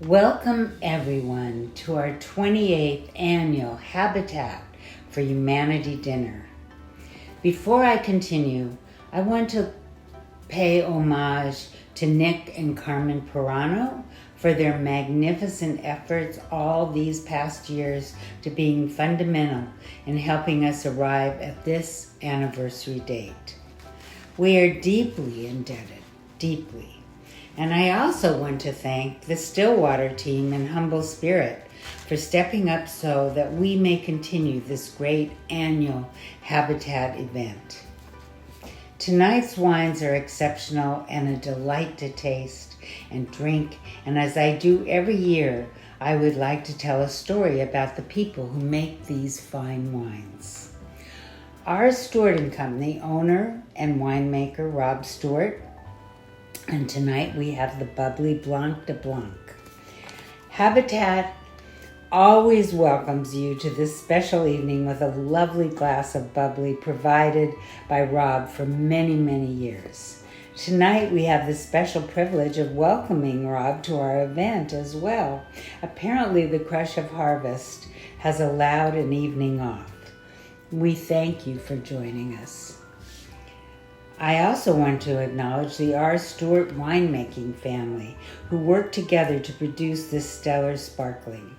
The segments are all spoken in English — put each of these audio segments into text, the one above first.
Welcome everyone to our 28th annual Habitat for Humanity dinner. Before I continue, I want to pay homage to Nick and Carmen Pirano for their magnificent efforts all these past years to being fundamental in helping us arrive at this anniversary date. We are deeply indebted, deeply. And I also want to thank the Stillwater team in humble spirit for stepping up so that we may continue this great annual Habitat event. Tonight's wines are exceptional and a delight to taste and drink, and as I do every year, I would like to tell a story about the people who make these fine wines. Our Stewart & Company owner and winemaker, Rob Stewart, and tonight we have the bubbly Blanc de Blanc. Habitat always welcomes you to this special evening with a lovely glass of bubbly provided by Rob for many, many years. Tonight we have the special privilege of welcoming Rob to our event as well. Apparently the Crush of Harvest has allowed an evening off. We thank you for joining us. I also want to acknowledge the R. Stewart winemaking family who work together to produce this stellar sparkling.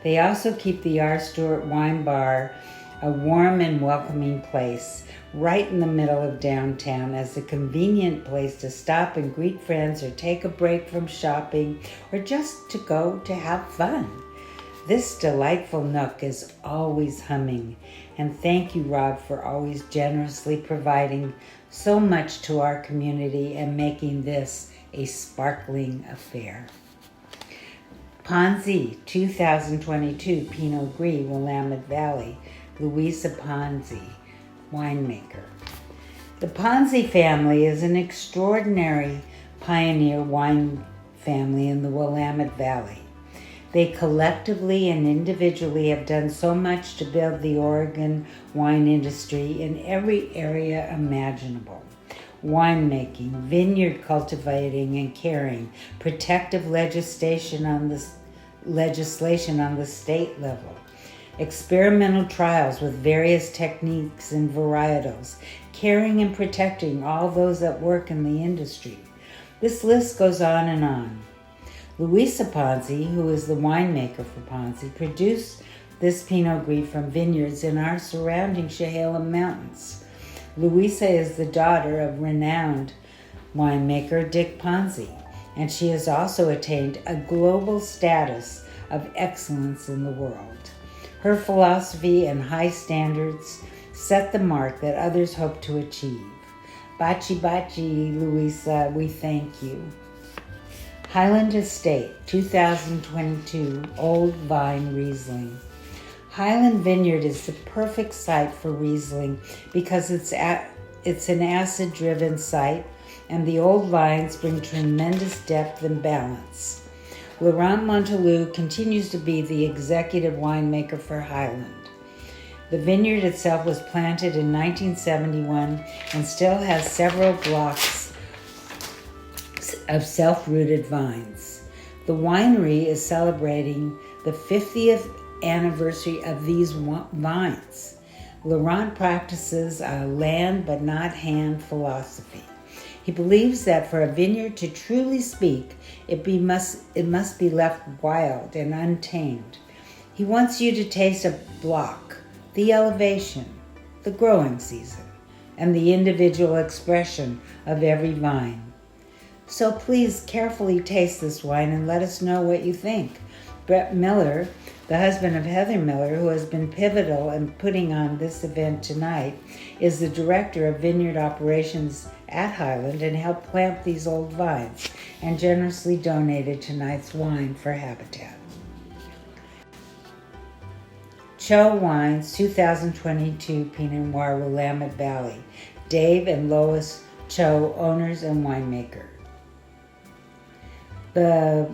They also keep the R. Stewart Wine Bar a warm and welcoming place right in the middle of downtown as a convenient place to stop and greet friends or take a break from shopping or just to go to have fun. This delightful nook is always humming, and thank you, Rob, for always generously providing so much to our community and making this a sparkling affair. Ponzi 2022 Pinot Gris, Willamette Valley, Louisa Ponzi, winemaker. The Ponzi family is an extraordinary pioneer wine family in the Willamette Valley. They collectively and individually have done so much to build the Oregon wine industry in every area imaginable. Winemaking, vineyard cultivating and caring, protective legislation on the state level, experimental trials with various techniques and varietals, caring and protecting all those that work in the industry. This list goes on and on. Louisa Ponzi, who is the winemaker for Ponzi, produced this Pinot Gris from vineyards in our surrounding Chehalem Mountains. Louisa is the daughter of renowned winemaker Dick Ponzi, and she has also attained a global status of excellence in the world. Her philosophy and high standards set the mark that others hope to achieve. Baci Baci, Louisa, we thank you. Highland Estate 2022 Old Vine Riesling. Highland Vineyard is the perfect site for Riesling because it's an acid-driven site and the old vines bring tremendous depth and balance. Laurent Montelou continues to be the executive winemaker for Highland. The vineyard itself was planted in 1971 and still has several blocks of self-rooted vines. The winery is celebrating the 50th anniversary of these vines. Laurent practices a land but not hand philosophy. He believes that for a vineyard to truly speak, it must be left wild and untamed. He wants you to taste a block, the elevation, the growing season, and the individual expression of every vine. So please carefully taste this wine and let us know what you think. Brett Miller, the husband of Heather Miller, who has been pivotal in putting on this event tonight, is the director of vineyard operations at Highland and helped plant these old vines and generously donated tonight's wine for Habitat. Cho Wines 2022 Pinot Noir, Willamette Valley. Dave and Lois Cho, owners and winemaker. The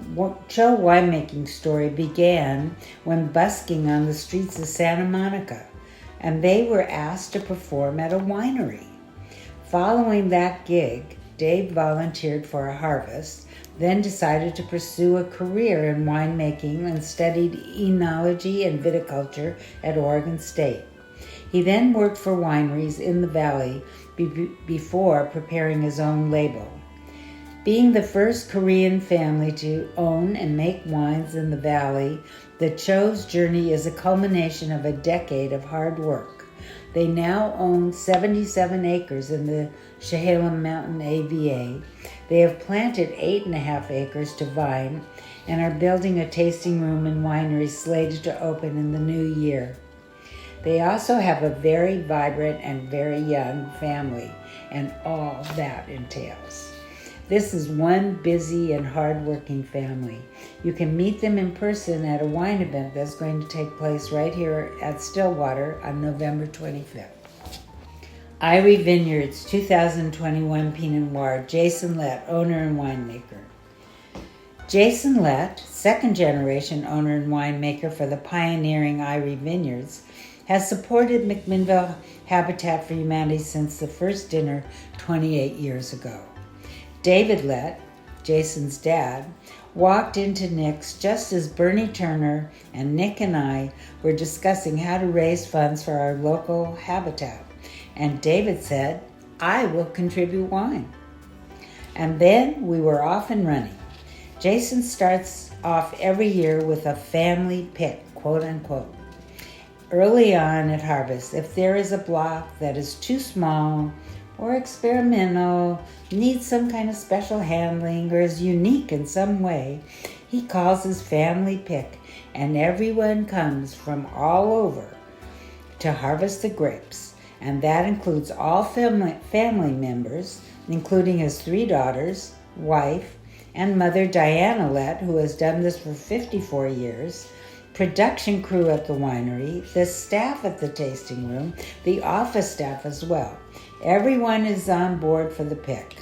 Cho winemaking story began when busking on the streets of Santa Monica, and they were asked to perform at a winery. Following that gig, Dave volunteered for a harvest then decided to pursue a career in winemaking and studied enology and viticulture at Oregon State. He then worked for wineries in the valley before preparing his own label. Being the first Korean family to own and make wines in the valley, the Cho's journey is a culmination of a decade of hard work. They now own 77 acres in the Chehalem Mountain AVA. They have planted 8.5 acres to vine and are building a tasting room and winery slated to open in the new year. They also have a very vibrant and very young family, and all that entails. This is one busy and hard-working family. You can meet them in person at a wine event that's going to take place right here at Stillwater on November 25th. Irie Vineyards 2021 Pinot Noir, Jason Lett, owner and winemaker. Jason Lett, second-generation owner and winemaker for the pioneering Irie Vineyards, has supported McMinnville Habitat for Humanity since the first dinner 28 years ago. David Lett, Jason's dad, walked into Nick's just as Bernie Turner and Nick and I were discussing how to raise funds for our local habitat. And David said, "I will contribute wine." And then we were off and running. Jason starts off every year with a family pick, quote unquote. Early on at harvest, if there is a block that is too small or experimental, needs some kind of special handling, or is unique in some way, he calls his family pick, and everyone comes from all over to harvest the grapes. And that includes all family members, including his 3 daughters, wife, and mother Diana Lett, who has done this for 54 years, production crew at the winery, the staff at the tasting room, the office staff as well. Everyone is on board for the pick.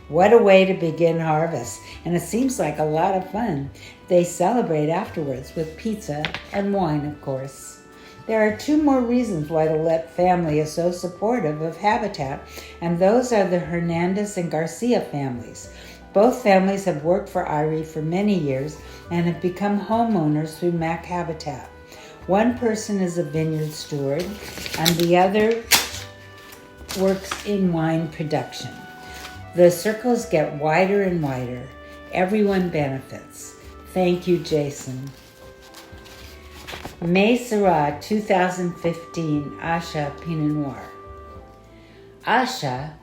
What a way to begin harvest, and it seems like a lot of fun. They celebrate afterwards with pizza and wine, of course. There are 2 more reasons why the Lett family is so supportive of Habitat, and those are the Hernandez and Garcia families. Both families have worked for Irie for many years and have become homeowners through MacHabitat. One person is a vineyard steward, and the other works in wine production. The circles get wider and wider. Everyone benefits. Thank you, Jason. May Syrah 2015 Asha Pinot Noir. Asha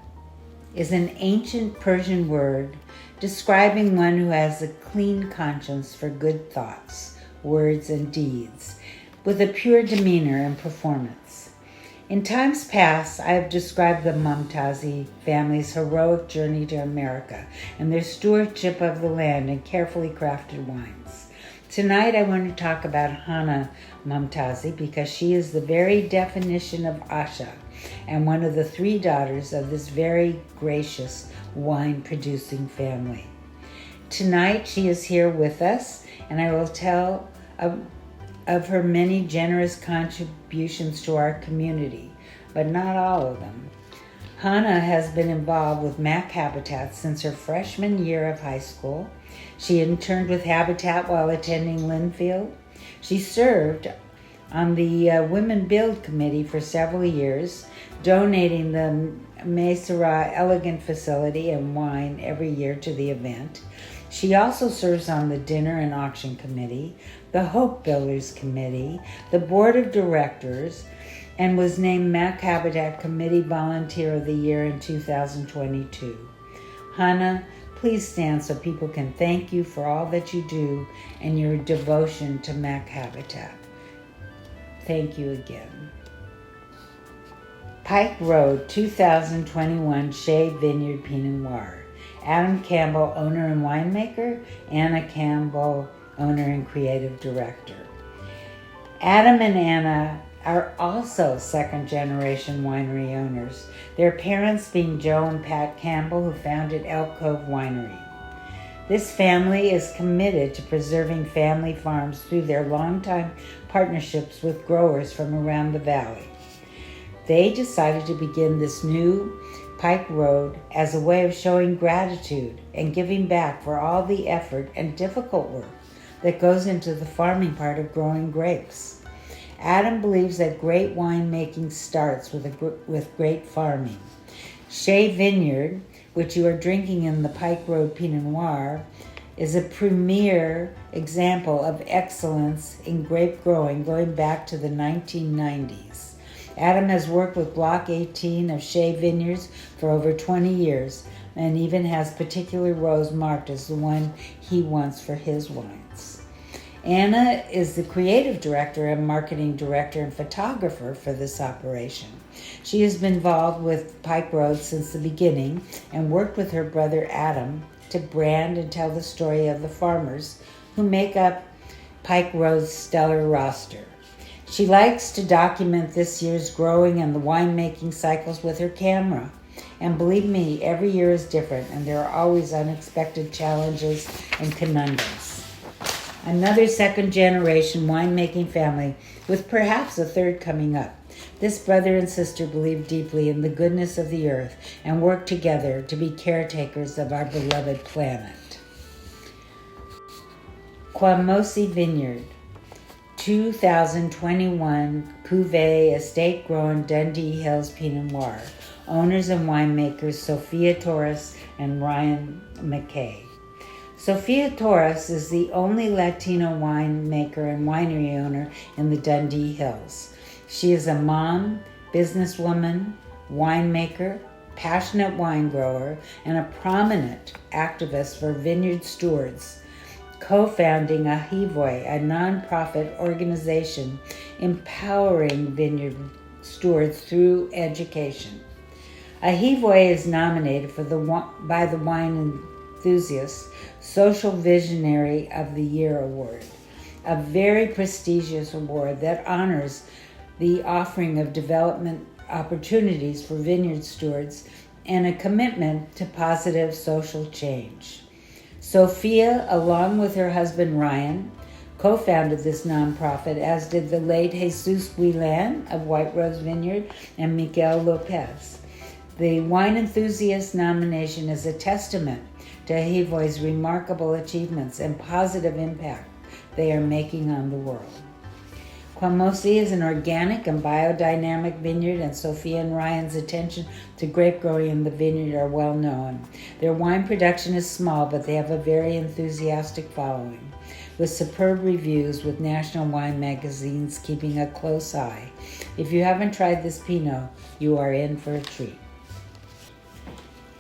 is an ancient Persian word describing one who has a clean conscience for good thoughts, words, and deeds, with a pure demeanor and performance. In times past, I have described the Momtazi family's heroic journey to America and their stewardship of the land and carefully crafted wines. Tonight, I want to talk about Hannah Momtazi because she is the very definition of Asha and one of the 3 daughters of this very gracious wine-producing family. Tonight, she is here with us, and I will tell of her many generous contributions to our community, but not all of them. Hannah has been involved with MacHabitat since her freshman year of high school. She interned with Habitat while attending Linfield. She served on the Women Build Committee for several years, donating the Mesera Elegant facility and wine every year to the event. She also serves on the Dinner and Auction Committee, the Hope Builders Committee, the Board of Directors, and was named MacHabitat Committee Volunteer of the Year in 2022. Hannah, please stand so people can thank you for all that you do and your devotion to MacHabitat. Thank you again. Pike Road, 2021 Shea Vineyard Pinot Noir. Adam Campbell, owner and winemaker. Anna Campbell, owner and creative director. Adam and Anna are also second-generation winery owners, their parents being Joe and Pat Campbell, who founded Elk Cove Winery. This family is committed to preserving family farms through their longtime partnerships with growers from around the valley. They decided to begin this new Pike Road as a way of showing gratitude and giving back for all the effort and difficult work that goes into the farming part of growing grapes. Adam believes that great winemaking starts with great farming. Shea Vineyard, which you are drinking in the Pike Road Pinot Noir, is a premier example of excellence in grape growing going back to the 1990s. Adam has worked with Block 18 of Shea Vineyards for over 20 years and even has particular rows marked as the one he wants for his wines. Anna is the creative director and marketing director and photographer for this operation. She has been involved with Pike Road since the beginning and worked with her brother Adam to brand and tell the story of the farmers who make up Pike Road's stellar roster. She likes to document this year's growing and the winemaking cycles with her camera. And believe me, every year is different and there are always unexpected challenges and conundrums. Another second-generation winemaking family with perhaps a third coming up. This brother and sister believe deeply in the goodness of the earth and work together to be caretakers of our beloved planet. Kwamosi Vineyard, 2021 Cuvée Estate Grown Dundee Hills Pinot Noir. Owners and winemakers Sophia Torres and Ryan McKay. Sophia Torres is the only Latino winemaker and winery owner in the Dundee Hills. She is a mom, businesswoman, winemaker, passionate wine grower, and a prominent activist for vineyard stewards, co-founding Ahivoy, a nonprofit organization empowering vineyard stewards through education. Ahivoy is nominated by the Wine Enthusiast Social Visionary of the Year Award, a very prestigious award that honors the offering of development opportunities for vineyard stewards and a commitment to positive social change. Sophia, along with her husband Ryan, co-founded this nonprofit, as did the late Jesus Guilan of White Rose Vineyard and Miguel Lopez. The Wine Enthusiast nomination is a testament to Ahivoy's remarkable achievements and positive impact they are making on the world. Kwamosi is an organic and biodynamic vineyard, and Sophia and Ryan's attention to grape growing in the vineyard are well known. Their wine production is small, but they have a very enthusiastic following, with superb reviews with national wine magazines keeping a close eye. If you haven't tried this Pinot, you are in for a treat.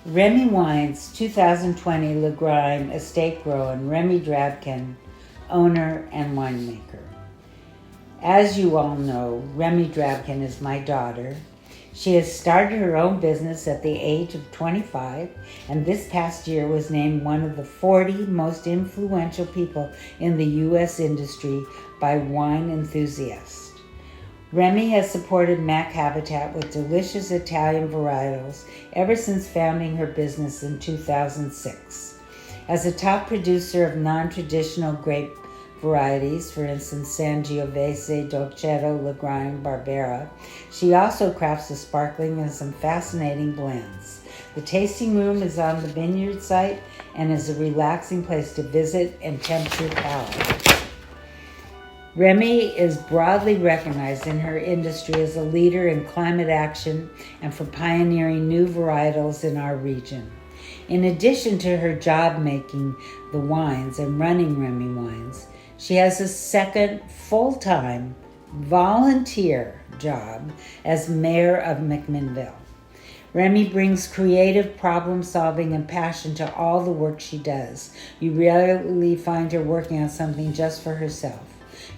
Remy Wines 2020 Le Grime Estate Grown, Remy Drabkin, owner and winemaker. As you all know, Remy Drabkin is my daughter. She has started her own business at the age of 25, and this past year was named one of the 40 most influential people in the U.S. industry by Wine Enthusiast. Remy has supported MacHabitat with delicious Italian varietals ever since founding her business in 2006. As a top producer of non-traditional grape varieties, for instance, Sangiovese, Dolcetto, Lagrange, Barbera, she also crafts the sparkling and some fascinating blends. The tasting room is on the vineyard site and is a relaxing place to visit and tempt your palate. Remy is broadly recognized in her industry as a leader in climate action and for pioneering new varietals in our region. In addition to her job making the wines and running Remy Wines, she has a second full-time volunteer job as mayor of McMinnville. Remy brings creative problem solving and passion to all the work she does. You rarely find her working on something just for herself.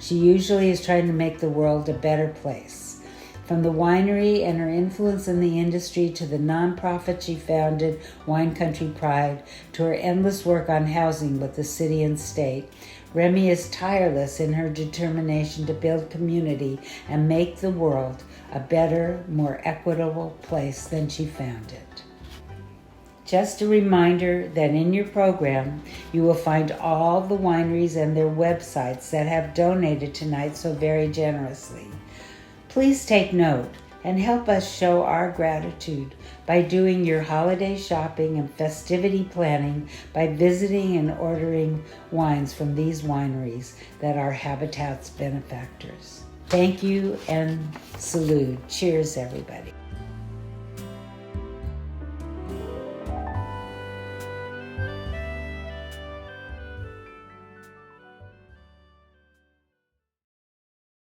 She usually is trying to make the world a better place. From the winery and her influence in the industry to the nonprofit she founded, Wine Country Pride, to her endless work on housing with the city and state, Remy is tireless in her determination to build community and make the world a better, more equitable place than she found it. Just a reminder that in your program, you will find all the wineries and their websites that have donated tonight so very generously. Please take note, and help us show our gratitude by doing your holiday shopping and festivity planning by visiting and ordering wines from these wineries that are Habitat's benefactors. Thank you and salute. Cheers, everybody.